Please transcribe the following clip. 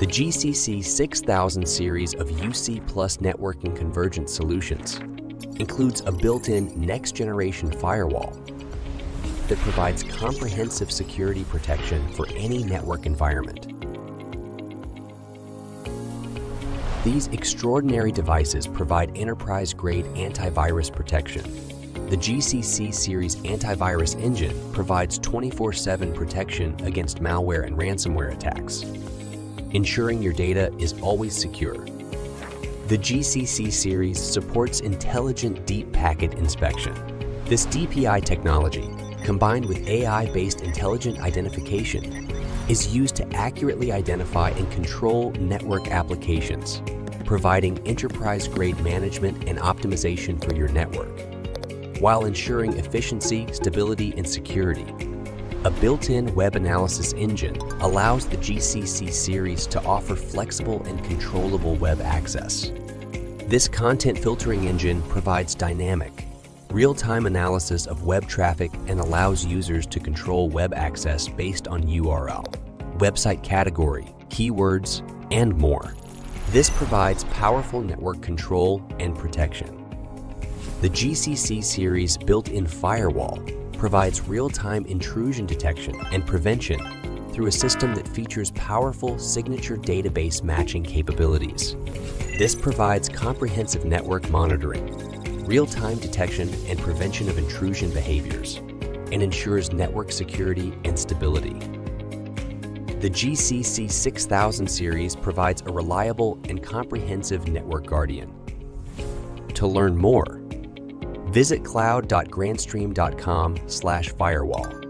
The GCC 6000 series of UC Plus networking convergence solutions includes a built-in next-generation firewall that provides comprehensive security protection for any network environment. These extraordinary devices provide enterprise-grade antivirus protection. The GCC series antivirus engine provides 24/7 protection against malware and ransomware attacks, ensuring your data is always secure. The GCC series supports intelligent deep packet inspection. This DPI technology, combined with AI-based intelligent identification, is used to accurately identify and control network applications, providing enterprise-grade management and optimization for your network, while ensuring efficiency, stability, and security. A built-in web analysis engine allows the GCC series to offer flexible and controllable web access. This content filtering engine provides dynamic, real-time analysis of web traffic and allows users to control web access based on URL, website category, keywords, and more. This provides powerful network control and protection. The GCC series built-in firewall provides real-time intrusion detection and prevention through a system that features powerful signature database matching capabilities. This provides comprehensive network monitoring, real-time detection and prevention of intrusion behaviors, and ensures network security and stability. The GCC 6000 series provides a reliable and comprehensive network guardian. To learn more, visit cloud.grandstream.com/firewall.